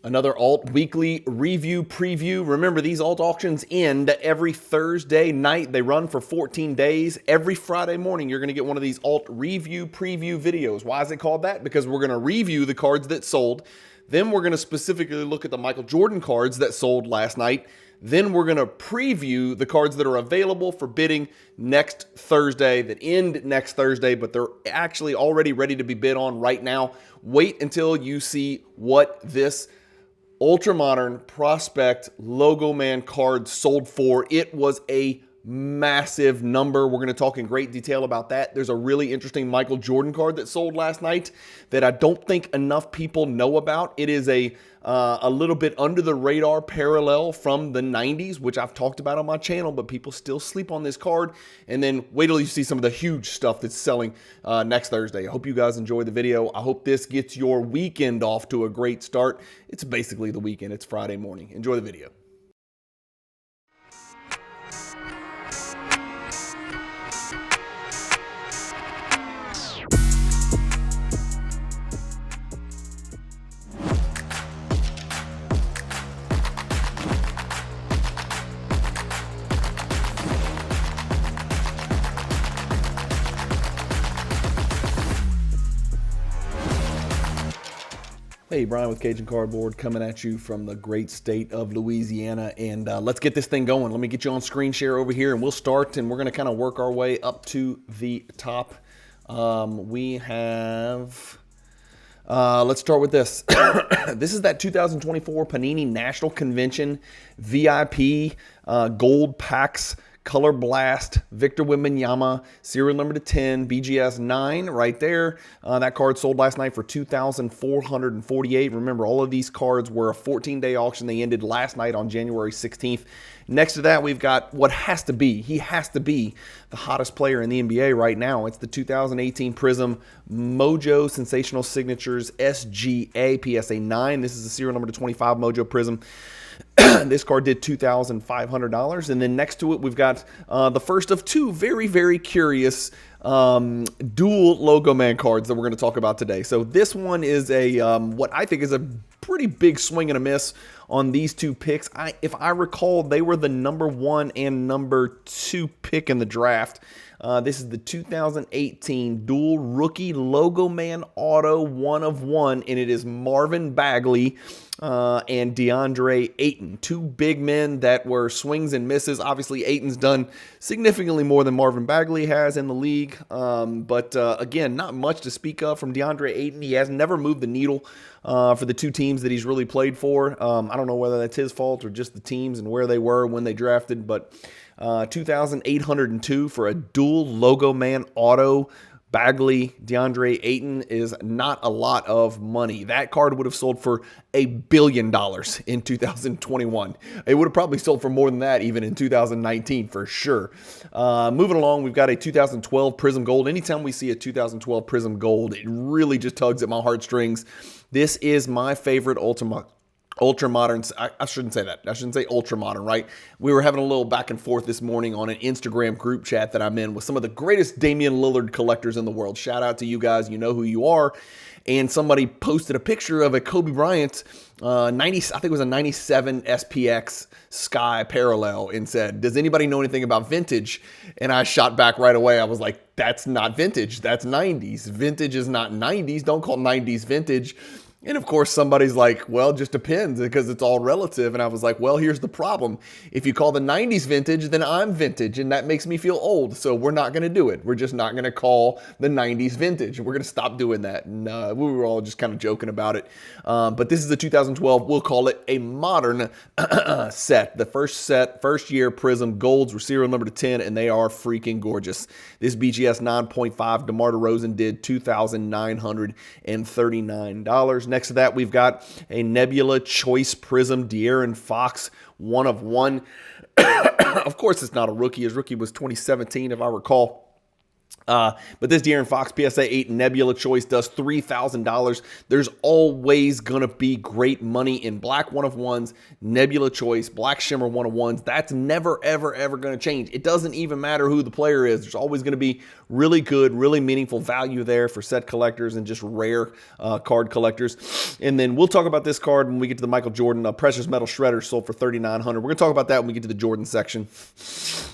Another alt weekly review preview. Remember, these alt auctions end every Thursday night. They run for 14 days. Every Friday morning, you're going to get one of these alt review preview videos. Why is it called that? Because we're going to review the cards that sold. Then we're going to specifically look at the Michael Jordan cards that sold last night. Then we're going to preview the cards that are available for bidding next Thursday, that end next Thursday, but they're actually already ready to be bid on right now. Wait until you see what this Ultra Modern Prospect Logo Man card sold for. It was a massive number. We're going to talk in great detail about that. There's a really interesting Michael Jordan card that sold last night that I don't think enough people know about. It is a little bit under the radar parallel from the 90s, which I've talked about on my channel, but people still sleep on this card. And then wait till you see some of the huge stuff that's selling next Thursday. I hope you guys enjoy the video. I hope this gets your weekend off to a great start. It's basically the weekend. It's Friday morning. Enjoy the video. Hey, Bryan with Cajun Cardboard coming at you from the great state of Louisiana, and let's get this thing going. Let me get you on screen share over here, and we'll start, and we're going to kind of work our way up to the top. We have, let's start with this. This is that 2024 Panini National Convention VIP Gold Packs Color Blast, Victor Wembanyama, serial number to 10, BGS 9 right there. That card sold last night for $2,448. Remember, all of these cards were a 14-day auction. They ended last night on January 16th. Next to that, we've got what has to be, he has to be the hottest player in the NBA right now. It's the 2018 Prism Mojo Sensational Signatures SGA PSA 9. This is the serial number to 25 Mojo Prism. This card did $2,500. And then next to it, we've got the first of two very, very curious dual Logo Man cards that we're going to talk about today. So this one is a what I think is a pretty big swing and a miss on these two picks. If I recall, they were the number 1 and number 2 pick in the draft. This is the 2018 dual rookie Logo Man auto 1 of 1, and it is Marvin Bagley and DeAndre Ayton, two big men that were swings and misses. Obviously, Ayton's done significantly more than Marvin Bagley has in the league, but again, not much to speak of from DeAndre Ayton. He has never moved the needle for the two teams that he's really played for. I don't know whether that's his fault or just the teams and where they were when they drafted, but 2,802 for a dual Logo Man auto Bagley DeAndre Ayton is not a lot of money. That card would have sold for $1 billion in 2021. It would have probably sold for more than that even in 2019 for sure. Moving along, we've got a 2012 Prism Gold. Anytime we see a 2012 Prism Gold, it really just tugs at my heartstrings. This is my favorite Ultra Modern. I shouldn't say that. I shouldn't say Ultra Modern, right? We were having a little back and forth this morning on an Instagram group chat that I'm in with some of the greatest Damian Lillard collectors in the world. Shout out to you guys. You know who you are. And somebody posted a picture of a Kobe Bryant 90, I think it was a 97 SPX Sky Parallel, and said, does anybody know anything about vintage? And I shot back right away. I was like, that's not vintage. That's 90s. Vintage is not 90s. Don't call 90s vintage. And of course, somebody's like, well, it just depends because it's all relative. And I was like, well, here's the problem. If you call the 90s vintage, then I'm vintage, and that makes me feel old. So we're not going to do it. We're just not going to call the 90s vintage. We're going to stop doing that. And we were all just kind of joking about it. But this is the 2012. We'll call it a modern set. The first year Prism Golds were serial number to 10, and they are freaking gorgeous. This BGS 9.5 DeMar DeRozan did $2,939. Next to that, we've got a Nebula Choice Prism De'Aaron Fox 1 of 1. Of course, it's not a rookie. His rookie was 2017, if I recall. But this De'Aaron Fox PSA 8 Nebula Choice does $3,000. There's always going to be great money in Black 1-of-1s, Nebula Choice, Black Shimmer 1-of-1s. That's never, ever, ever going to change. It doesn't even matter who the player is. There's always going to be really good, really meaningful value there for set collectors and just rare card collectors. And then we'll talk about this card when we get to the Michael Jordan Precious Metal Shredder sold for $3,900. We're going to talk about that when we get to the Jordan section.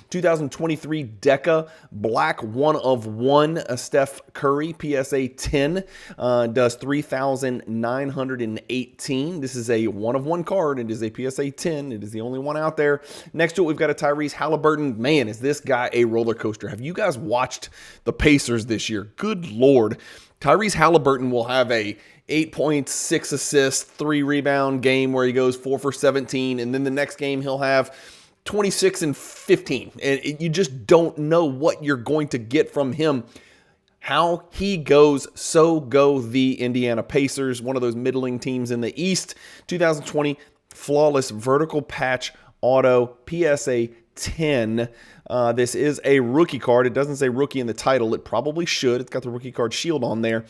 2023 Deca Black 1-of-1 Steph Curry PSA 10 does $3,918. This is a 1-of-1 card. It is a PSA 10. It is the only one out there. Next to it, we've got a Tyrese Halliburton. Man, is this guy a roller coaster. Have you guys watched the Pacers this year? Good Lord. Tyrese Halliburton will have a 8 points, 6 assists, 3 rebound game where he goes 4 for 17. And then the next game he'll have 26 and 15. And you just don't know what you're going to get from him. How he goes, so go the Indiana Pacers, one of those middling teams in the East. 2020 Flawless Vertical Patch Auto PSA 10. This is a rookie card. It doesn't say rookie in the title. It probably should. It's got the rookie card shield on there.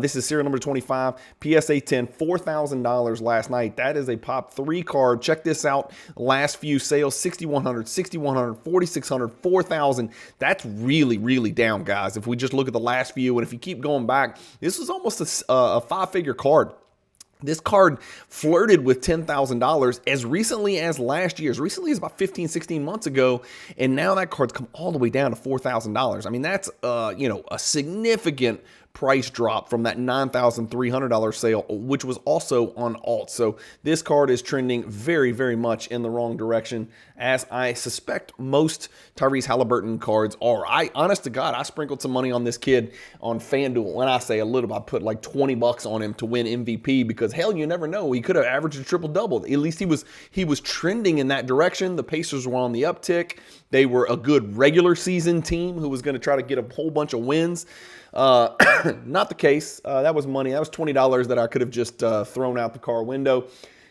This is serial number 25, PSA 10, $4,000 last night. That is a pop 3 card. Check this out. Last few sales, 6,100, 6,100, 4,600, 4,000. That's really, really down, guys. If we just look at the last few, and if you keep going back, this was almost a 5-figure card. This card flirted with $10,000 as recently as last year, as recently as about 15, 16 months ago, and now that card's come all the way down to $4,000. I mean, that's a significant price drop from that $9,300 sale, which was also on alt. So this card is trending very, very much in the wrong direction, as I suspect most Tyrese Halliburton cards are. Honest to God, I sprinkled some money on this kid on FanDuel. When I say a little, I put like $20 on him to win MVP, because hell, you never know. He could have averaged a triple-double. At least he was trending in that direction. The Pacers were on the uptick. They were a good regular season team who was going to try to get a whole bunch of wins. Not the case. That was money. That was $20 that I could have just thrown out the car window.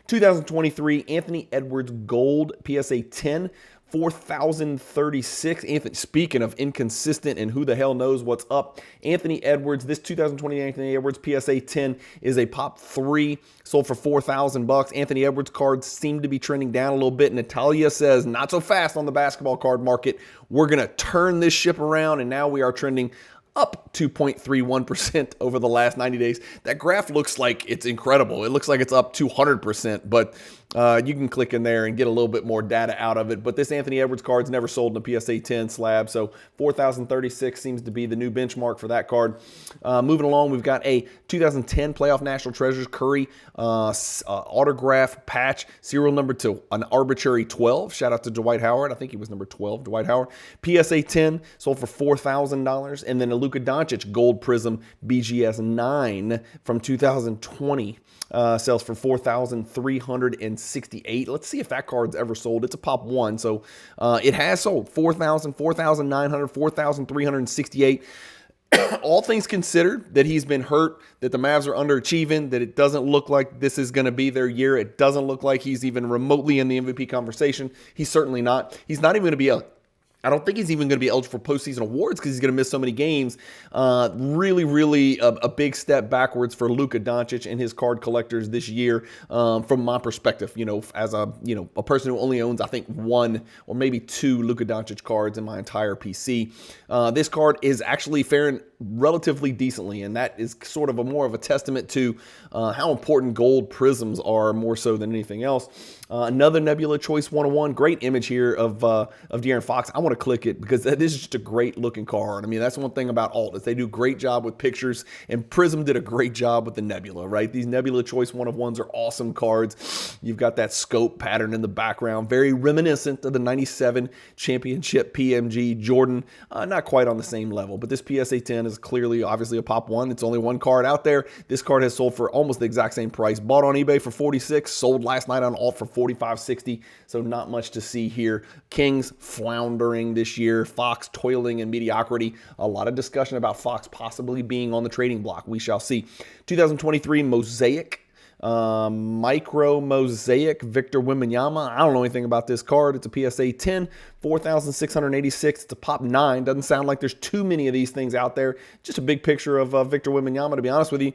2023 Anthony Edwards Gold PSA 10, 4,036. Anthony, speaking of inconsistent and who the hell knows what's up, Anthony Edwards, this 2020 Anthony Edwards PSA 10 is a pop 3, sold for $4,000. Anthony Edwards cards seem to be trending down a little bit. Natalia says, not so fast on the basketball card market. We're going to turn this ship around, and now we are trending up 2.31% over the last 90 days. That graph looks like it's incredible. It looks like it's up 200%, but you can click in there and get a little bit more data out of it. But this Anthony Edwards card's never sold in a PSA 10 slab, so 4,036 seems to be the new benchmark for that card. Moving along, we've got a 2010 Playoff National Treasures Curry autograph patch, serial number to an arbitrary 12. Shout out to Dwight Howard. I think he was number 12, Dwight Howard. PSA 10 sold for $4,000. And then a Luka Doncic Gold Prism BGS 9 from 2020 sells for $4,368. Let's see if that card's ever sold. It's a pop 1, so it has sold. $4,000, $4,900, $4,368. All things considered, that he's been hurt, that the Mavs are underachieving, that it doesn't look like this is going to be their year. It doesn't look like he's even remotely in the MVP conversation. He's certainly not. He's not even going to be I don't think he's even going to be eligible for postseason awards because he's going to miss so many games. Really a big step backwards for Luka Doncic and his card collectors this year. From my perspective, as a person who only owns, I think, 1 or maybe 2 Luka Doncic cards in my entire PC. This card is actually faring relatively decently, and that is sort of more of a testament to how important gold prisms are, more so than anything else. Another Nebula Choice 101. Great image here of De'Aaron Fox. I want to click it because this is just a great looking card. I mean, that's one thing about alt is they do a great job with pictures, and Prism did a great job with the Nebula, right? These Nebula Choice 101s are awesome cards. You've got that scope pattern in the background, very reminiscent of the 97 championship PMG Jordan. Not quite on the same level, but this PSA 10 is clearly, obviously, a pop 1. It's only 1 card out there. This card has sold for almost the exact same price. Bought on eBay for $46, sold last night on alt for $45.60, so not much to see here. Kings floundering this year. Fox toiling in mediocrity. A lot of discussion about Fox possibly being on the trading block. We shall see. 2023 Mosaic Micro Mosaic Victor Wembanyama. I don't know anything about this card. It's a PSA 10, 4,686. It's a pop 9. Doesn't sound like there's too many of these things out there. Just a big picture of Victor Wembanyama, to be honest with you.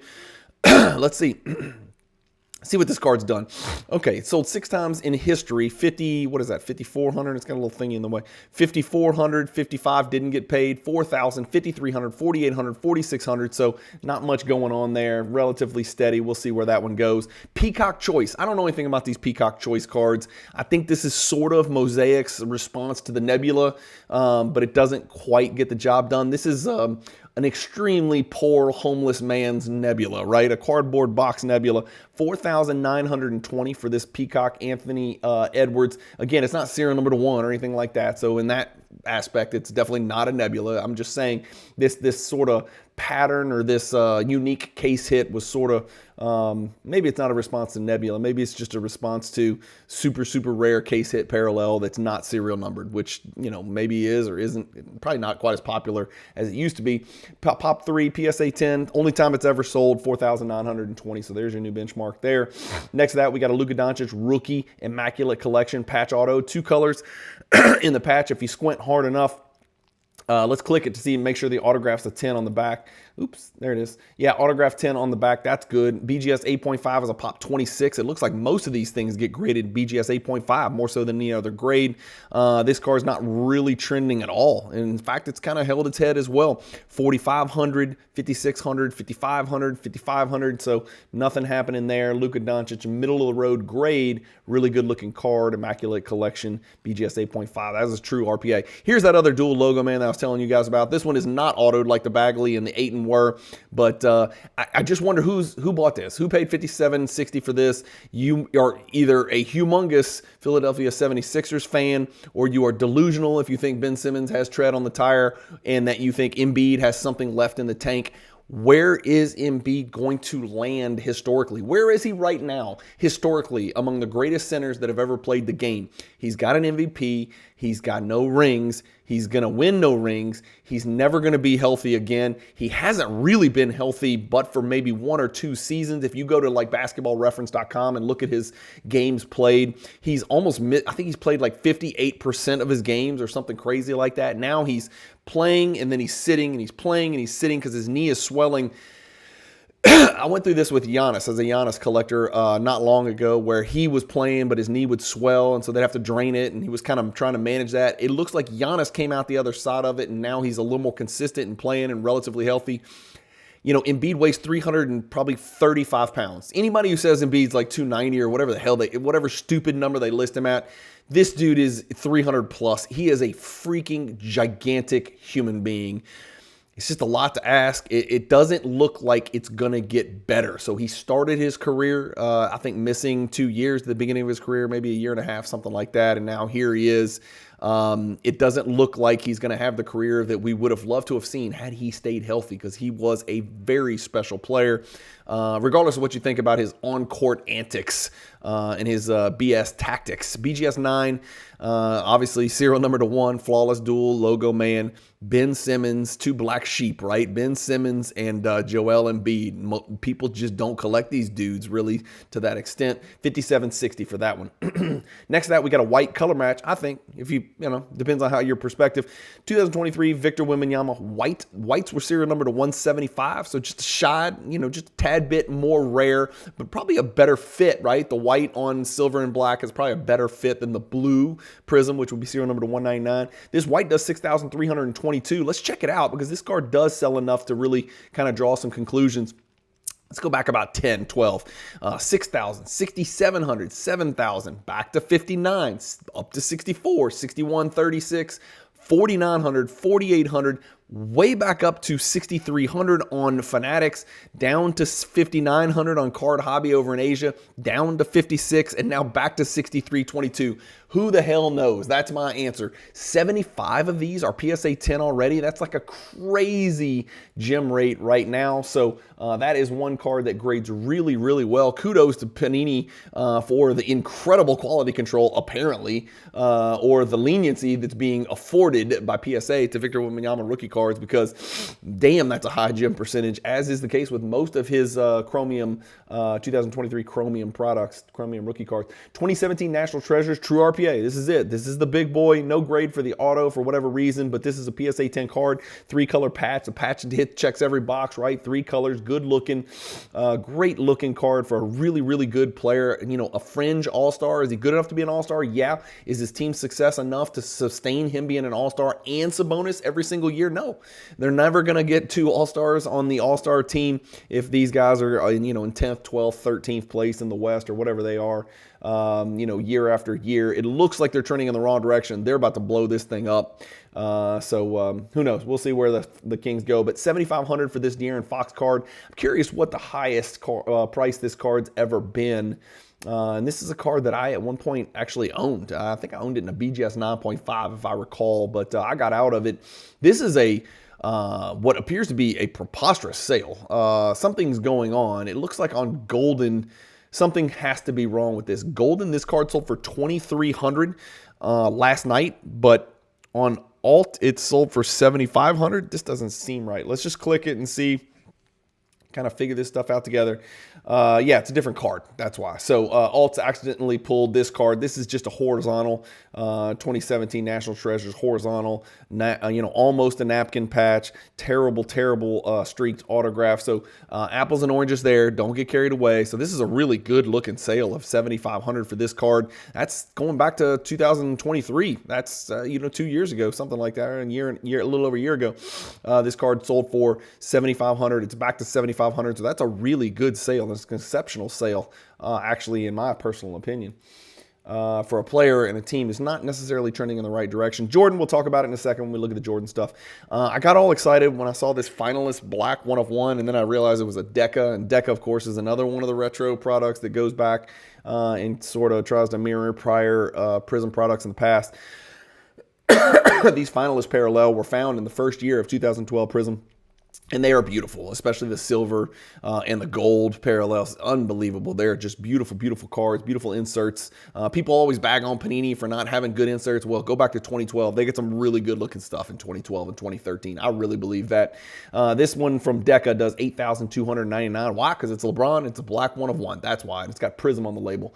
Let's see. See what this card's done. Okay, it sold 6 times in history. 50, what is that, 5,400? It's got a little thingy in the way. 5,400, 55 didn't get paid. 4,000, 5,300, 4,800, 4,600. So not much going on there. Relatively steady. We'll see where that one goes. Peacock Choice. I don't know anything about these Peacock Choice cards. I think this is sort of Mosaic's response to the Nebula, but it doesn't quite get the job done. This is an extremely poor homeless man's Nebula, right? A cardboard box Nebula. 4,920 for this Peacock Anthony Edwards. Again, it's not serial number 1 or anything like that. So in that aspect, it's definitely not a Nebula. I'm just saying this sort of pattern or this unique case hit was sort of, maybe it's not a response to Nebula. Maybe it's just a response to super, super rare case hit parallel that's not serial numbered, which, you know, maybe is or isn't, probably not quite as popular as it used to be. Pop 3, PSA 10, only time it's ever sold, 4,920. So there's your new benchmark there. Next to that, we got a Luka Doncic Rookie Immaculate Collection Patch Auto. 2 colors in the patch. If you squint hard enough, let's click it to see and make sure the autograph's a 10 on the back. Oops, there it is. Yeah, autograph 10 on the back. That's good. BGS 8.5 is a pop 26. It looks like most of these things get graded BGS 8.5 more so than any other grade. This car is not really trending at all. And in fact, it's kind of held its head as well. 4,500, 5,600, 5,500, 5,500. So nothing happening there. Luka Doncic, middle of the road grade. Really good looking card. Immaculate Collection. BGS 8.5. That is a true RPA. Here's that other dual logo, man, that I was telling you guys about. This one is not autoed like the Bagley and the 8 and were, but I just wonder who bought this, who paid $57.60 for this. You are either a humongous Philadelphia 76ers fan, or you are delusional if you think Ben Simmons has tread on the tire and that you think Embiid has something left in the tank. Where is Embiid going to land historically? Where is he right now historically among the greatest centers that have ever played the game? He's got an MVP. He's got no rings. He's going to win no rings. He's never going to be healthy again. He hasn't really been healthy but for maybe 1 or 2 seasons. If you go to like basketballreference.com and look at his games played, he's almost, I think he's played like 58% of his games or something crazy like that. Now he's playing and then he's sitting and he's playing and he's sitting because his knee is swelling. I went through this with Giannis as a Giannis collector not long ago, where he was playing, but his knee would swell, and so they'd have to drain it, and he was kind of trying to manage that. It looks like Giannis came out the other side of it, and now he's a little more consistent in playing and relatively healthy. You know, Embiid weighs 335 pounds. Anybody who says Embiid's like 290 or whatever the hell whatever stupid number they list him at, this dude is 300 plus. He is a freaking gigantic human being. It's just a lot to ask. It doesn't look like it's going to get better. So he started his career, I think, missing 2 years at the beginning of his career, maybe a year and a half, something like that. And now here he is. It doesn't look like he's going to have the career that we would have loved to have seen had he stayed healthy, because he was a very special player. Regardless of what you think about his on-court antics and his BS tactics. BGS 9, obviously serial number to 1, flawless duel, logo man. Ben Simmons, 2 black sheep, right? Ben Simmons and Joel Embiid. People just don't collect these dudes really to that extent. $57.60 for that one. Next to that, we got a white color match. I think, if you know, depends on how your perspective. 2023 Victor Wembanyama white. Whites were serial number to 175, so just a shy, you know, just a tad bit more rare, but probably a better fit, right? The white on silver and black is probably a better fit than the blue prism, which would be serial number to 199. This white does 6,322. Let's check it out, because this card does sell enough to really kind of draw some conclusions. Let's go back about 10, 12, 6,000, 6,700, 7,000, back to 59, up to 64, 61, 36, 4,900, 4,800, way back up to 6,300 on Fanatics, down to 5,900 on Card Hobby over in Asia, down to 56, and now back to 6,322. Who the hell knows? That's my answer. 75 of these are PSA 10 already. That's like a crazy gem rate right now. So that is one card that grades really, really well. Kudos to Panini for the incredible quality control, apparently, or the leniency that's being afforded by PSA to Victor Wembanyama rookie card. cards because, damn, that's a high gem percentage, as is the case with most of his Chromium 2023 Chromium products, Chromium rookie cards. 2017 National Treasures, True RPA. This is it. This is the big boy. No grade for the auto for whatever reason, but this is a PSA 10 card, 3-color patch. A patch that hit checks every box, right? 3 colors, good looking, great looking card for a really, really good player. You know, a fringe all-star. Is he good enough to be an all-star? Yeah. Is his team's success enough to sustain him being an all-star and Sabonis every single year? No. They're never going to get 2 all-stars on the all-star team if these guys are, you know, in 10th, 12th, 13th place in the West or whatever they are, you know, year after year. It looks like they're trending in the wrong direction. They're about to blow this thing up. So who knows? We'll see where the Kings go. But $7,500 for this De'Aaron Fox card. I'm curious what the highest price this card's ever been. And this is a card that I at one point actually owned. I think I owned it in a BGS 9.5 if I recall, but I got out of it. This is a what appears to be a preposterous sale. Something's going on. It looks like on Golden, something has to be wrong with this. Golden, this card sold for $2,300 last night, but on Alt, it sold for $7,500. This doesn't seem right. Let's just click it and see, kind of figure this stuff out together. Yeah, it's a different card. That's why. So Alt's accidentally pulled this card. This is just a horizontal 2017 National Treasures horizontal, you know, almost a napkin patch. Terrible, terrible streaked autograph. So apples and oranges there. Don't get carried away. So this is a really good looking sale of $7,500 for this card. That's going back to 2023. That's you know, 2 years ago, something like that, or a little over a year ago. This card sold for $7,500. It's back to $7,500. So that's a really good sale. It's an exceptional sale, actually, in my personal opinion. For a player and a team is not necessarily trending in the right direction. Jordan, we'll talk about it in a second when we look at the Jordan stuff. I got all excited when I saw this finalist black 1/1, and then I realized it was a Deca, and Deca, of course, is another one of the retro products that goes back and sort of tries to mirror prior Prism products in the past. These finalist parallel were found in the first year of 2012 Prism. And they are beautiful, especially the silver and the gold parallels. Unbelievable. They're just beautiful, beautiful cards, beautiful inserts. People always bag on Panini for not having good inserts. Well, go back to 2012. They get some really good looking stuff in 2012 and 2013. I really believe that. This one from Deca does $8,299. Why? Because it's LeBron. It's a black 1/1. That's why. And it's got Prism on the label.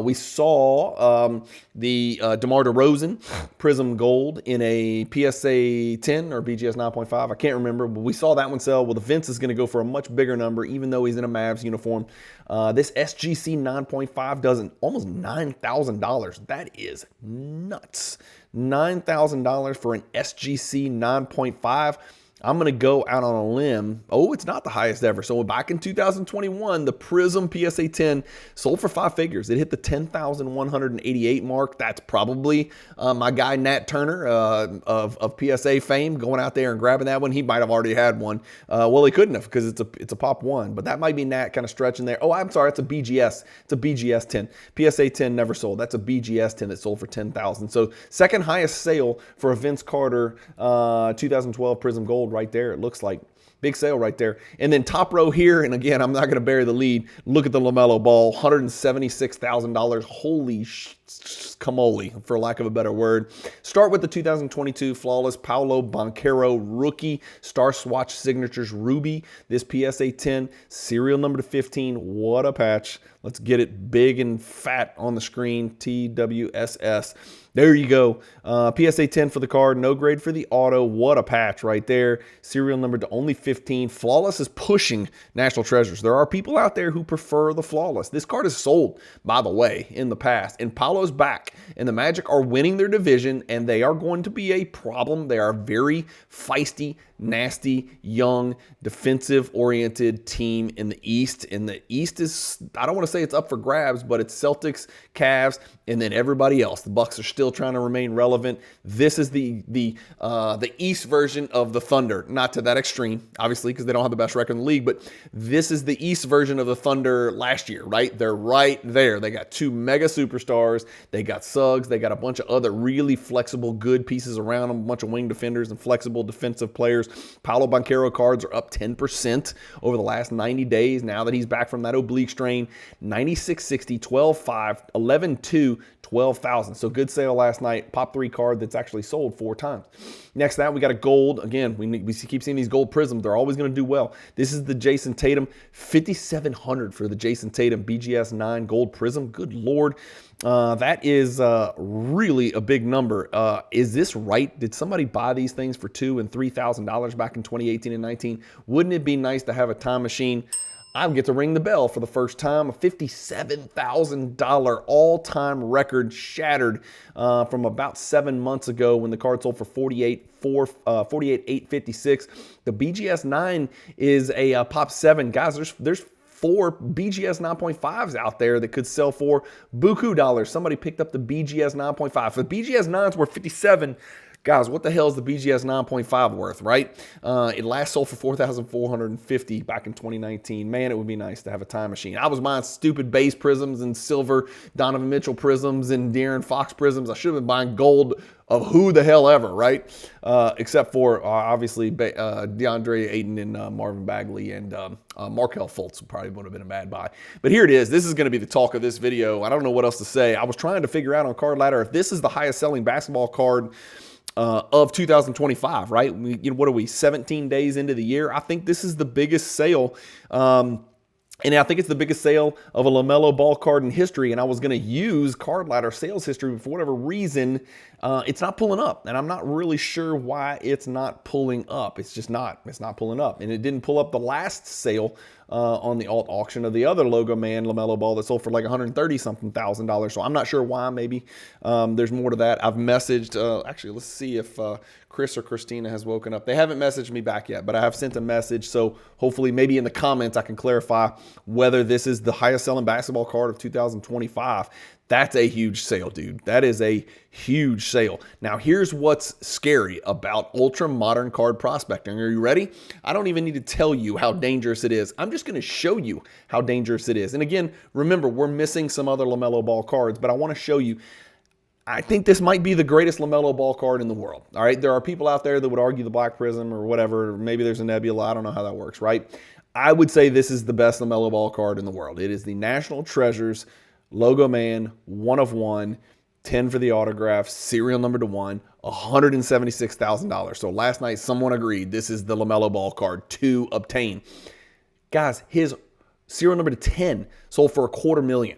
We saw the DeMar DeRozan Prism Gold in a PSA 10 or BGS 9.5. I can't remember, but we saw that one sell. Well, the Vince is going to go for a much bigger number, even though he's in a Mavs uniform. This SGC 9.5 does almost $9,000. That is nuts. $9,000 for an SGC 9.5. I'm going to go out on a limb. Oh, it's not the highest ever. So back in 2021, the Prism PSA 10 sold for 5 figures. It hit the 10,188 mark. That's probably my guy Nat Turner of PSA fame going out there and grabbing that one. He might have already had one. Well, he couldn't have because it's a pop 1. But that might be Nat kind of stretching there. Oh, I'm sorry. It's a BGS. It's a BGS 10. PSA 10 never sold. That's a BGS 10 that sold for 10,000. So second highest sale for a Vince Carter 2012 Prism Gold. Right there, it looks like. Big sale right there. And then top row here, and again, I'm not going to bury the lead. Look at the LaMelo Ball, $176,000. Holy camole, for lack of a better word. Start with the 2022 Flawless Paolo Banchero Rookie Star Swatch Signatures Ruby. This PSA 10, serial number to 15. What a patch. Let's get it big and fat on the screen. TWSS. There you go. PSA 10 for the card. No grade for the auto. What a patch right there. Serial number to only 15. Flawless is pushing National Treasures. There are people out there who prefer the Flawless. This card is sold, by the way, in the past. And Paolo's back. And the Magic are winning their division. And they are going to be a problem. They are very feisty, nasty, young, defensive-oriented team in the East. And the East is, I don't want to say it's up for grabs, but it's Celtics, Cavs, and then everybody else. The Bucks are still trying to remain relevant. This is the East version of the Thunder. Not to that extreme, obviously, because they don't have the best record in the league, but this is the East version of the Thunder last year, right? They're right there. They got 2 mega superstars. They got Suggs. They got a bunch of other really flexible, good pieces around them, a bunch of wing defenders and flexible defensive players. Paolo Banchero cards are up 10% over the last 90 days now that he's back from that oblique strain. 96.60, 12.5, 11.2, 12,000. So good sale last night. Pop 3 card that's actually sold 4 times. Next to that, we got a gold. Again, we keep seeing these gold prisms. They're always going to do well. This is the Jason Tatum, 5,700 for the Jason Tatum BGS 9 gold prism. Good Lord. That is really a big number. Is this right? Did somebody buy these things for $2,000 and $3,000 back in 2018 and 19? Wouldn't it be nice to have a time machine? I get to ring the bell for the first time. A $57,000 all-time record shattered from about 7 months ago when the card sold for $48,856. The BGS 9 is a Pop 7. Guys, there's 4 BGS 9.5s out there that could sell for buku dollars. Somebody picked up the BGS 9.5. If the BGS 9's worth 57, guys, what the hell is the BGS 9.5 worth, right? It last sold for $4,450 back in 2019. Man, it would be nice to have a time machine. I was buying stupid base prisms and silver Donovan Mitchell prisms and De'Aaron Fox prisms. I should have been buying gold of who the hell ever, right? Except for, obviously, DeAndre Ayton and Marvin Bagley and Markelle Fultz probably would have been a bad buy. But here it is. This is going to be the talk of this video. I don't know what else to say. I was trying to figure out on Card Ladder if this is the highest selling basketball card of 2025, right? What are we, 17 days into the year? I think this is the biggest sale. And I think it's the biggest sale of a LaMelo Ball card in history. And I was going to use Card Ladder sales history, but for whatever reason, it's not pulling up. And I'm not really sure why it's not pulling up. It's just not. It's not pulling up. And it didn't pull up the last sale on the alt auction of the other Logo Man LaMelo Ball that sold for like $130-something thousand. So I'm not sure why. Maybe there's more to that. I've messaged. Actually, let's see if Chris or Christina has woken up. They haven't messaged me back yet, but I have sent a message. So hopefully maybe in the comments I can clarify whether this is the highest selling basketball card of 2025. That's a huge sale, dude. That is a huge sale. Now, here's what's scary about ultra modern card prospecting. Are you ready? I don't even need to tell you how dangerous it is. I'm just going to show you how dangerous it is. And again, remember, we're missing some other LaMelo Ball cards, but I want to show you. I think this might be the greatest LaMelo Ball card in the world. All right, there are people out there that would argue the Black Prism or whatever. Maybe there's a Nebula. I don't know how that works, right? I would say this is the best LaMelo Ball card in the world. It is the National Treasures Logo Man, 1 of 1, 10 for the autograph, serial number to 1, $176,000. So last night, someone agreed this is the LaMelo Ball card to obtain. Guys, his serial number to 10 sold for $250,000.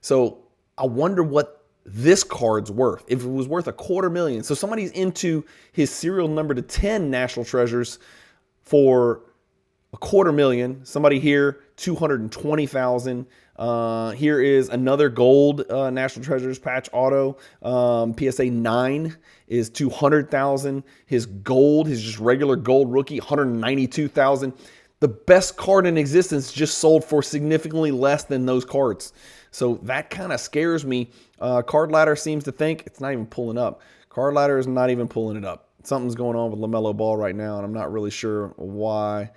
So I wonder what this card's worth. If it was worth $250,000. So somebody's into his serial number to 10 National Treasures for $250,000. Somebody here, $220,000. Here is another gold National Treasures patch auto. PSA 9 is $200,000. His gold, his just regular gold rookie, $192,000. The best card in existence just sold for significantly less than those cards. So that kind of scares me. Card Ladder seems to think it's not even pulling up. Card Ladder is not even pulling it up. Something's going on with LaMelo Ball right now, and I'm not really sure why.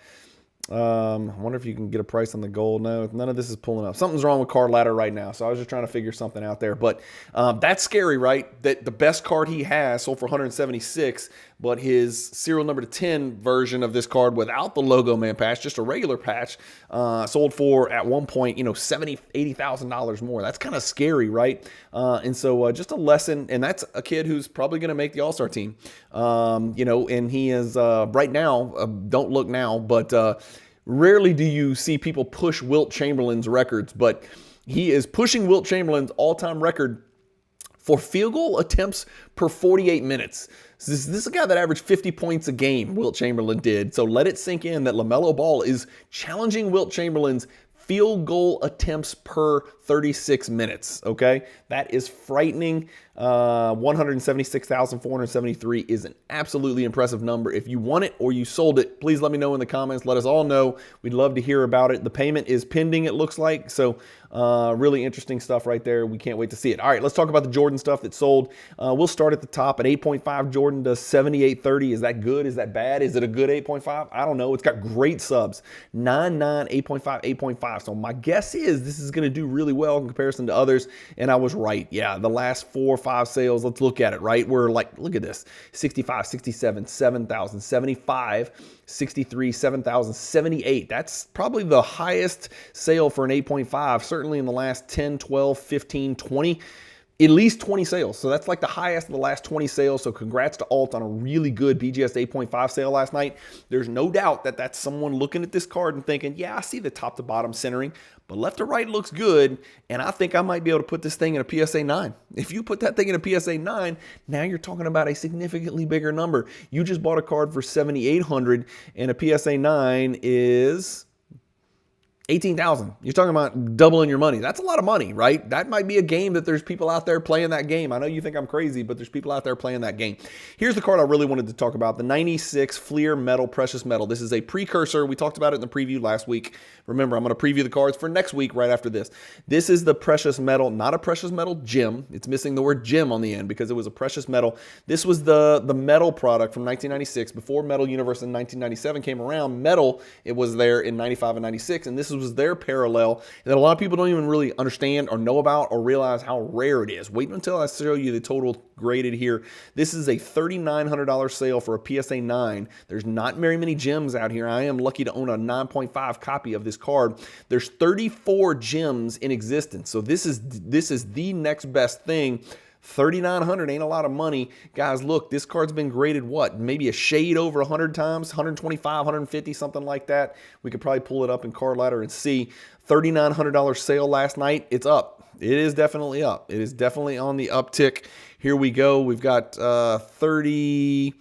I wonder if you can get a price on the gold. No, none of this is pulling up. Something's wrong with Card Ladder right now. So I was just trying to figure something out there. But that's scary, right? That the best card he has sold for $176,000, but his serial number to 10 version of this card without the Logo Man patch, just a regular patch, sold for at one point, $70,000, $80,000 more. That's kind of scary, right? And so just a lesson, and that's a kid who's probably going to make the All-Star team. And he is right now. Don't look now, but. Rarely do you see people push Wilt Chamberlain's records, but he is pushing Wilt Chamberlain's all-time record for field goal attempts per 48 minutes. So this is a guy that averaged 50 points a game, Wilt Chamberlain did. So let it sink in that LaMelo Ball is challenging Wilt Chamberlain's field goal attempts per 36 minutes, okay? That is frightening. 176,473 is an absolutely impressive number. If you want it or you sold it, please let me know in the comments. Let us all know. We'd love to hear about it. The payment is pending, it looks like. So really interesting stuff right there. We can't wait to see it. All right, let's talk about the Jordan stuff that sold. We'll start at the top. An 8.5 Jordan does 7830. Is that good? Is that bad? Is it a good 8.5? I don't know. It's got great subs. 9.9, 8.5, 8.5. So my guess is this is going to do really well in comparison to others. And I was right. Yeah, the last 4 or 5 sales, let's look at it, right? We're like, look at this. 65, 67, 7,000, 75, 63, 7,000, 78. That's probably the highest sale for an 8.5. Certainly certainly in the last 10, 12, 15, 20. At least 20 sales. So that's like the highest of the last 20 sales. So congrats to Alt on a really good BGS 8.5 sale last night. There's no doubt that that's someone looking at this card and thinking, yeah, I see the top to bottom centering, but left to right looks good. And I think I might be able to put this thing in a PSA 9. If you put that thing in a PSA 9, now you're talking about a significantly bigger number. You just bought a card for $7,800 and a PSA 9 is $18,000. You're talking about doubling your money. That's a lot of money, right? That might be a game that there's people out there playing that game. I know you think I'm crazy, but there's people out there playing that game. Here's the card I really wanted to talk about, the 96 Fleer Metal Precious Metal. This is a precursor. We talked about it in the preview last week. Remember, I'm going to preview the cards for next week right after this. This is the precious metal, not a precious metal gem. It's missing the word gem on the end because it was a precious metal. This was the metal product from 1996. Before Metal Universe in 1997 came around, metal, it was there in 95 and 96, and this was their parallel that a lot of people don't even really understand or know about or realize how rare it is. Wait until I show you the total graded here. This is a $3,900 sale for a PSA 9. There's not very many gems out here. I am lucky to own a 9.5 copy of this card. There's 34 gems in existence. So this is the next best thing. $3,900 ain't a lot of money. Guys, look, this card's been graded, what, maybe a shade over 100 times, 125, 150, something like that. We could probably pull it up in Card Ladder and see. $3,900 sale last night. It's up. It is definitely up. It is definitely on the uptick. Here we go. We've got 30...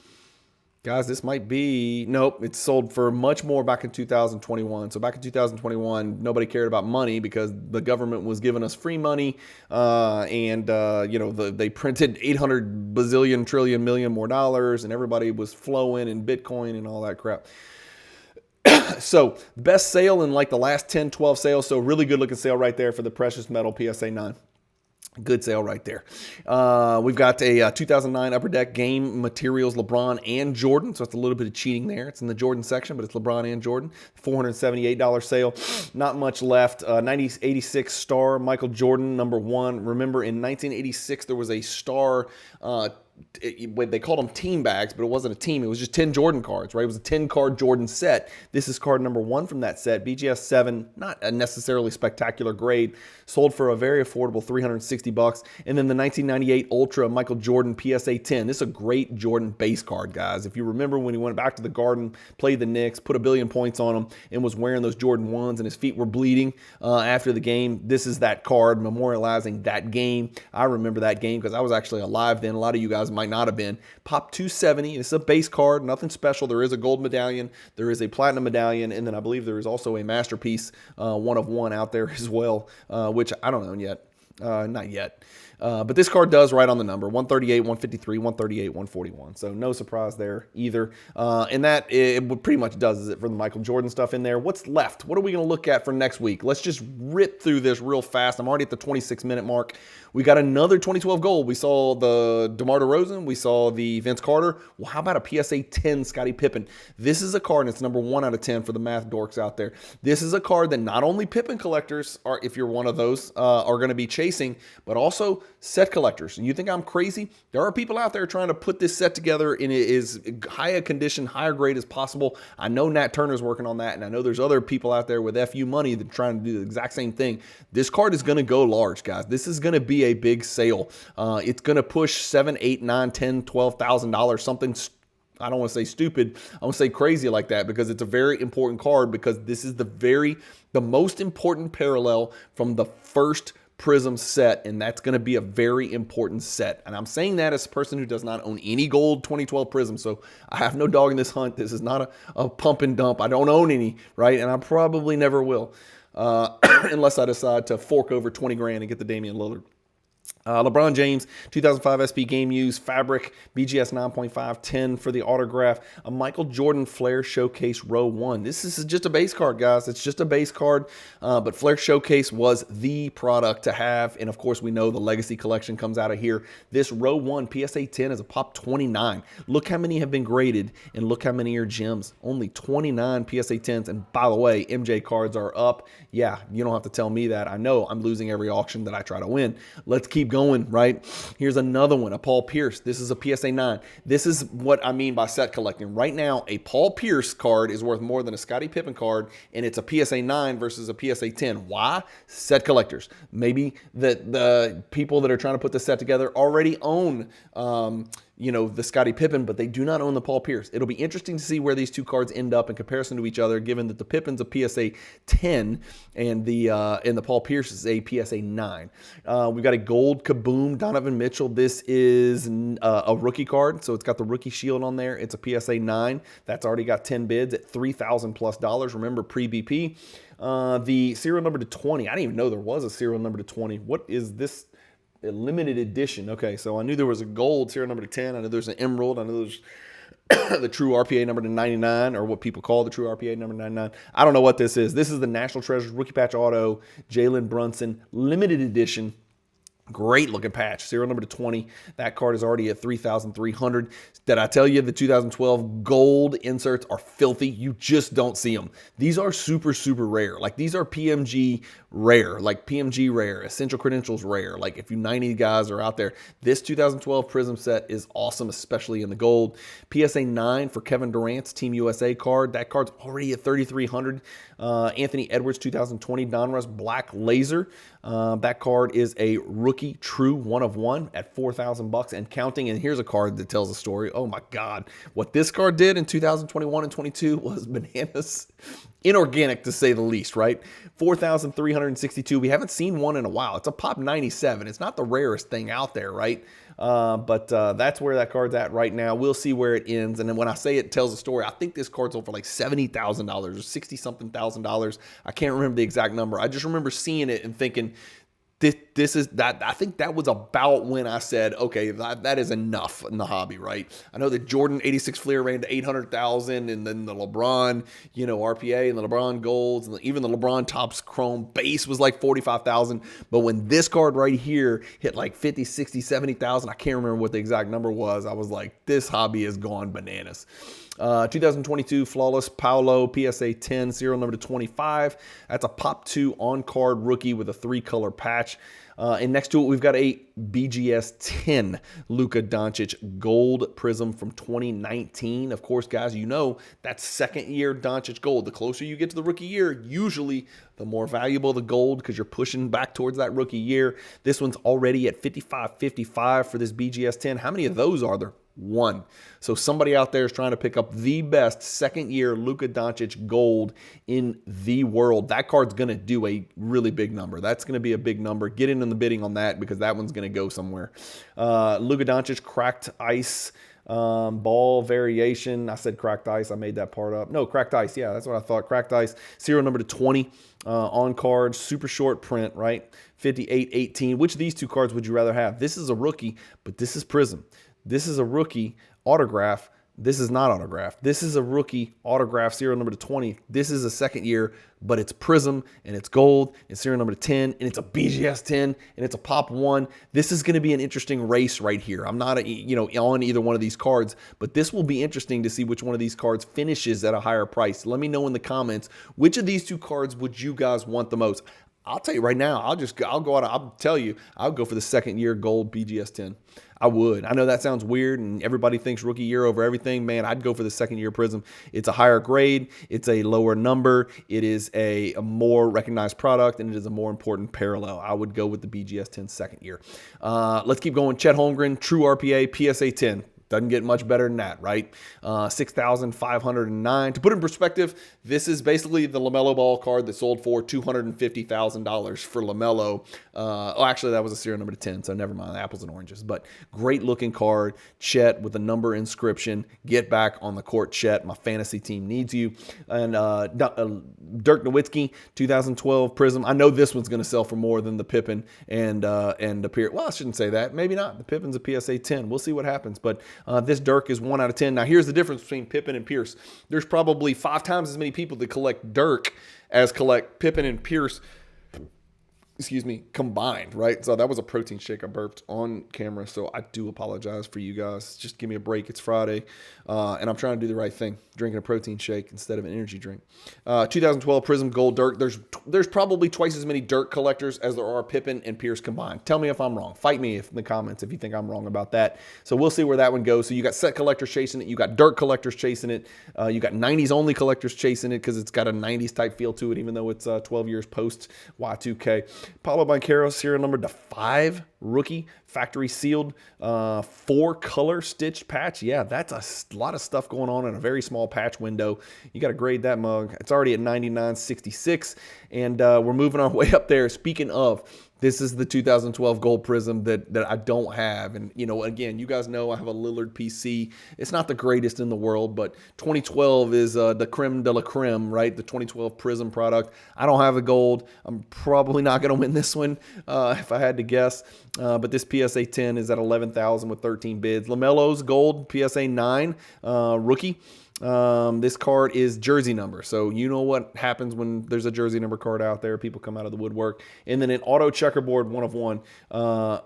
Guys, this might be, nope, it's sold for much more back in 2021. So back in 2021, nobody cared about money because the government was giving us free money. They printed 800 bazillion, trillion, million more dollars, and everybody was flowing in Bitcoin and all that crap. So best sale in like the last 10, 12 sales. So really good looking sale right there for the precious metal PSA 9. Good sale right there. We've got a 2009 Upper Deck Game Materials LeBron and Jordan. So it's a little bit of cheating there. It's in the Jordan section, but it's LeBron and Jordan. $478 sale. Not much left. 86 star Michael Jordan, #1. Remember, in 1986, there was a star... they called them team bags, but it wasn't a team. It was just 10 Jordan cards, right? It was a 10-card Jordan set. This is card #1 from that set. BGS 7, not a necessarily spectacular grade. Sold for a very affordable $360. And then the 1998 Ultra Michael Jordan PSA 10. This is a great Jordan base card, guys. If you remember when he went back to the Garden, played the Knicks, put 1 billion points on him, and was wearing those Jordan 1s and his feet were bleeding after the game, this is that card memorializing that game. I remember that game because I was actually alive then. A lot of you guys might not have been. Pop 270. It's a base card, nothing special. There is a gold medallion, there is a platinum medallion, and then I believe there is also a masterpiece 1 of 1 out there as well, which I don't own yet. Not yet. But this card does right on the number, 138, 153, 138, 141. So no surprise there either. And that it pretty much does it for the Michael Jordan stuff in there. What's left? What are we going to look at for next week? Let's just rip through this real fast. I'm already at the 26-minute mark. We got another 2012 gold. We saw the DeMar DeRozan. We saw the Vince Carter. Well, how about a PSA 10 Scottie Pippen? This is a card, and it's #1 out of 10 for the math dorks out there. This is a card that not only Pippen collectors, are, if you're one of those, are going to be chasing, but also set collectors. And you think I'm crazy? There are people out there trying to put this set together in as high a condition, higher grade as possible. I know Nat Turner's working on that, and I know there's other people out there with FU money that are trying to do the exact same thing. This card is going to go large, guys. This is going to be a big sale. It's going to push $7,000, $8,000, $9,000, $10,000, $12,000, something. I don't want to say stupid. I want to say crazy like that because it's a very important card because this is the most important parallel from the first Prism set, and that's going to be a very important set. And I'm saying that as a person who does not own any gold 2012 Prism, so I have no dog in this hunt. This is not a pump and dump. I don't own any, right? And I probably never will unless I decide to fork over 20 grand and get the Damian Lillard. LeBron James, 2005 SP Game Use Fabric, BGS 9.5, 10 for the autograph. A Michael Jordan Flair Showcase Row 1. This is just a base card, guys. It's just a base card, but Flair Showcase was the product to have, and of course we know the Legacy Collection comes out of here. This Row 1 PSA 10 is a pop 29. Look how many have been graded, and look how many are gems. Only 29 PSA 10s, and by the way, MJ cards are up. Yeah, you don't have to tell me that. I know I'm losing every auction that I try to win. Let's keep going. going, right? Here's another one, a Paul Pierce. This is a PSA 9. This is what I mean by set collecting. Right now, a Paul Pierce card is worth more than a Scottie Pippen card, and it's a PSA 9 versus a PSA 10. Why? Set collectors. Maybe the people that are trying to put the set together already own the Scottie Pippen, but they do not own the Paul Pierce. It'll be interesting to see where these two cards end up in comparison to each other, given that the Pippen's a PSA 10 and the Paul Pierce is a PSA 9. We've got a gold Kaboom Donovan Mitchell. This is a rookie card, so it's got the rookie shield on there. It's a PSA 9. That's already got 10 bids at $3,000+. Remember, pre-BP. The serial number to 20. I didn't even know there was a serial number to 20. What is this? A limited edition. Okay, so I knew there was a gold serial number to 10. I knew there's an emerald. I knew there's the true RPA number to 99, or what people call the true RPA number 99. I don't know what this is. This is the National Treasures Rookie Patch Auto Jalen Brunson limited edition. Great looking patch, serial number to 20. That card is already at $3,300. Did I tell you the 2012 gold inserts are filthy? You just don't see them. These are super, super rare. Like, these are PMG rare, like PMG rare, Essential Credentials rare. Like, if you 90 guys are out there, this 2012 Prism set is awesome, especially in the gold. PSA 9 for Kevin Durant's Team USA card. That card's already at $3,300. Anthony Edwards 2020 Donruss Black Laser. That card is a rookie true 1 of 1 at $4,000 and counting. And here's a card that tells a story. Oh my God. What this card did in 2021 and 22 was bananas. Inorganic, to say the least, right? 4,362. We haven't seen one in a while. It's a Pop 97. It's not the rarest thing out there, right? But that's where that card's at right now. We'll see where it ends. And then when I say it tells a story, I think this card's sold for like $70,000 or $60-something thousand. I can't remember the exact number. I just remember seeing it and thinking, this is that. I think that was about when I said, okay, that is enough in the hobby, right? I know the Jordan 86 Fleer ran to 800,000, and then the LeBron, RPA and the LeBron golds, and even the LeBron Topps Chrome base was like 45,000. But when this card right here hit like 50, 60, 70,000, I can't remember what the exact number was. I was like, this hobby has gone bananas. 2022 Flawless Paolo PSA 10 serial number to 25. That's a Pop 2 on-card rookie with a 3-color patch. And next to it, we've got a BGS 10 Luka Doncic Gold Prism from 2019. Of course, guys, that's second-year Doncic Gold. The closer you get to the rookie year, usually the more valuable the gold because you're pushing back towards that rookie year. This one's already at $55.55 for this BGS 10. How many of those are there? One. So somebody out there is trying to pick up the best second-year Luka Doncic gold in the world. That card's going to do a really big number. That's going to be a big number. Get in the bidding on that because that one's going to go somewhere. Luka Doncic Cracked Ice ball variation. I said cracked ice. I made that part up. No, cracked ice. Yeah, that's what I thought. Cracked ice. Serial number to 20 on card. Super short print, right? 58-18. Which of these two cards would you rather have? This is a rookie, but this is Prism. This is a rookie autograph. This is not autograph. This is a rookie autograph, serial number to 20. This is a second year, but it's Prism, and it's gold, and serial number to 10, and it's a BGS 10, and it's a Pop 1. This is going to be an interesting race right here. I'm not, on either one of these cards, but this will be interesting to see which one of these cards finishes at a higher price. Let me know in the comments, which of these two cards would you guys want the most? I'll tell you right now, I'll go for the second year gold BGS 10. I would. I know that sounds weird and everybody thinks rookie year over everything. Man, I'd go for the second year Prism. It's a higher grade. It's a lower number. It is a more recognized product, and it is a more important parallel. I would go with the BGS 10 second year. Let's keep going. Chet Holmgren, True RPA, PSA 10. Doesn't get much better than that, right? 6,509. To put in perspective, this is basically the LaMelo Ball card that sold for $250,000 for LaMelo. Actually, that was a serial number to 10, so never mind. Apples and oranges. But great looking card. Chet with a number inscription. Get back on the court, Chet. My fantasy team needs you. And Dirk Nowitzki, 2012 Prism. I know this one's going to sell for more than the Pippen and the Pierce. Well, I shouldn't say that. Maybe not. The Pippen's a PSA 10. We'll see what happens. But this Dirk is 1 out of 10. Now, here's the difference between Pippen and Pierce. There's probably 5 times as many people that collect Dirk as collect Pippen and Pierce. excuse me, combined, right? So that was a protein shake I burped on camera, so I do apologize for you guys. Just give me a break. It's Friday, and I'm trying to do the right thing, drinking a protein shake instead of an energy drink. 2012 Prism Gold Dirt. There's probably twice as many dirt collectors as there are Pippin and Pierce combined. Tell me if I'm wrong. Fight me in the comments if you think I'm wrong about that. So we'll see where that one goes. So you got set collectors chasing it. You got dirt collectors chasing it. You got 90s only collectors chasing it because it's got a 90s type feel to it, even though it's 12 years post Y2K. Paulo Banchero, serial number to 5, rookie, factory sealed, 4 color stitched patch. Yeah, that's a lot of stuff going on in a very small patch window. You got to grade that mug. It's already at 99.66, and we're moving our way up there. Speaking of, this is the 2012 Gold Prism that I don't have. And, you know, again, you guys know I have a Lillard PC. It's not the greatest in the world, but 2012 is the creme de la creme, right? The 2012 Prism product. I don't have a gold. I'm probably not going to win this one if I had to guess. But this PSA 10 is at 11,000 with 13 bids. LaMelo's gold, PSA 9, rookie. This card is jersey number. So you know what happens when there's a jersey number card out there. People come out of the woodwork. And then an auto checkerboard 1 of 1. A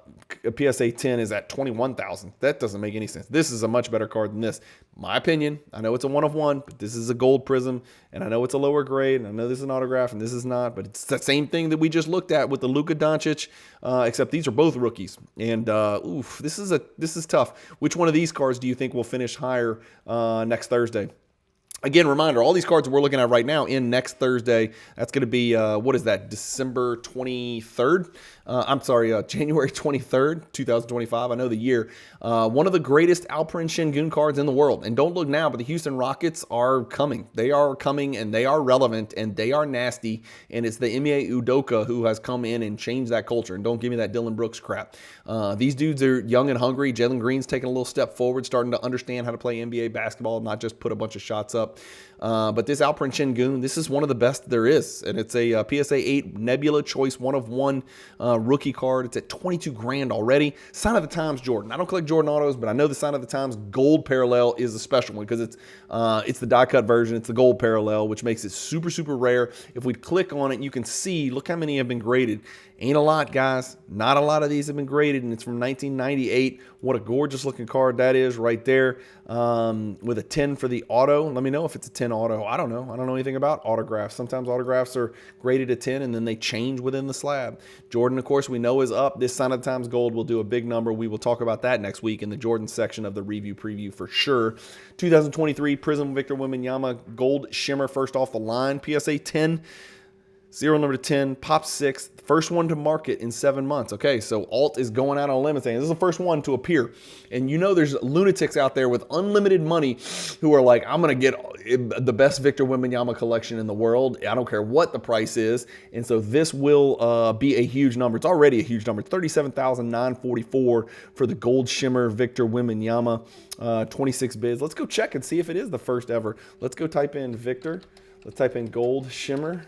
PSA 10 is at 21,000. That doesn't make any sense. This is a much better card than this. My opinion. I know it's a 1 of 1, but this is a gold prism. And I know it's a lower grade. And I know this is an autograph and this is not. But it's the same thing that we just looked at with the Luka Doncic. Except these are both rookies. And this is tough. Which one of these cards do you think will finish higher next Thursday? Again, reminder, all these cards we're looking at right now in next Thursday. That's going to be, what is that, December 23rd? January 23rd, 2025. I know the year. One of the greatest Alperen Şengün cards in the world. And don't look now, but the Houston Rockets are coming. They are coming, and they are relevant, and they are nasty. And it's the Ime Udoka who has come in and changed that culture. And don't give me that Dylan Brooks crap. These dudes are young and hungry. Jalen Green's taking a little step forward, starting to understand how to play NBA basketball, not just put a bunch of shots up. But this Alperen Şengün, this is one of the best there is. And it's a PSA 8 Nebula Choice 1 of 1 rookie card. It's at 22 grand already. Sign of the Times Jordan. I don't collect Jordan autos, but I know the Sign of the Times gold parallel is a special one because it's the die cut version. It's the gold parallel, which makes it super, super rare. If we click on it, you can see, look how many have been graded. Ain't a lot, guys. Not a lot of these have been graded, and it's from 1998. What a gorgeous looking card that is right there, with a 10 for the auto. Let me know if it's a 10 auto. I don't know. I don't know anything about autographs. Sometimes autographs are graded a 10, and then they change within the slab. Jordan, of course, we know is up. This Sign of the Times Gold will do a big number. We will talk about that next week in the Jordan section of the review preview for sure. 2023 Prism Victor Wembanyama Gold Shimmer first off the line. PSA 10. Serial number 10, Pop 6, first one to market in 7 months. Okay, so Alt is going out on a limb and saying this is the first one to appear. And you know there's lunatics out there with unlimited money who are like, I'm going to get the best Victor Wembanyama collection in the world. I don't care what the price is. And so this will be a huge number. It's already a huge number. $37,944 for the Gold Shimmer Victor Wembanyama, 26 bids. Let's go check and see if it is the first ever. Let's go type in Victor. Let's type in Gold Shimmer.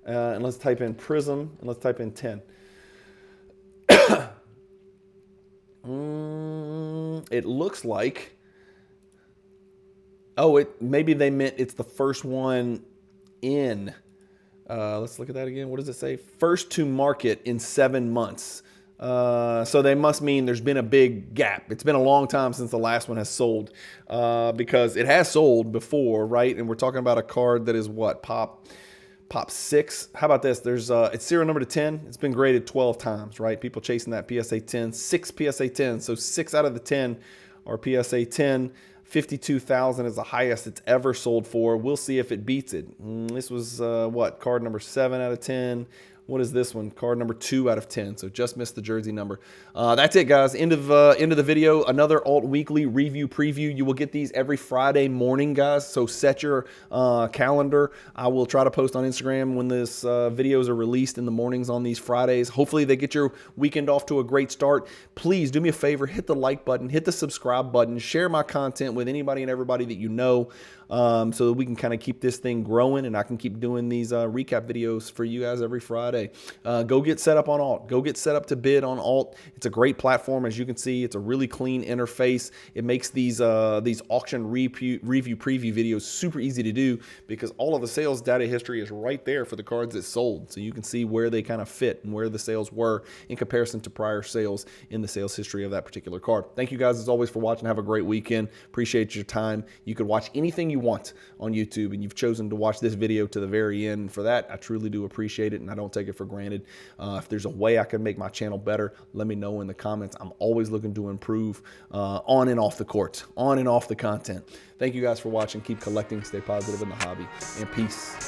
And let's type in Prism, and let's type in 10. It looks like, maybe they meant it's the first one in. Let's look at that again. What does it say? First to market in 7 months. So they must mean there's been a big gap. It's been a long time since the last one has sold, because it has sold before, right? And we're talking about a card that is what, Pop 6. How about this? There's it's serial number to 10. It's been graded 12 times, right? People chasing that PSA 10. 6 PSA 10. So 6 out of the 10 are PSA 10. 52,000 is the highest it's ever sold for. We'll see if it beats it. This was card number 7 out of 10. What is this one? Card number 2 out of 10. So just missed the jersey number. That's it, guys. End of the video. Another Alt Weekly review preview. You will get these every Friday morning, guys. So set your calendar. I will try to post on Instagram when this videos are released in the mornings on these Fridays. Hopefully they get your weekend off to a great start. Please do me a favor. Hit the like button. Hit the subscribe button. Share my content with anybody and everybody that you know, so that we can kind of keep this thing growing and I can keep doing these recap videos for you guys every Friday. Friday. Go get set up on Alt. Go get set up to bid on Alt. It's a great platform, as you can see. It's a really clean interface. It makes these auction review preview videos super easy to do because all of the sales data history is right there for the cards that sold. So you can see where they kind of fit and where the sales were in comparison to prior sales in the sales history of that particular card. Thank you guys as always for watching. Have a great weekend. Appreciate your time. You could watch anything you want on YouTube, and you've chosen to watch this video to the very end. For that, I truly do appreciate it, and I don't take it for granted. If there's a way I can make my channel better, let me know in the comments. I'm always looking to improve on and off the court, on and off the content. Thank you guys for watching. Keep collecting, stay positive in the hobby, and peace.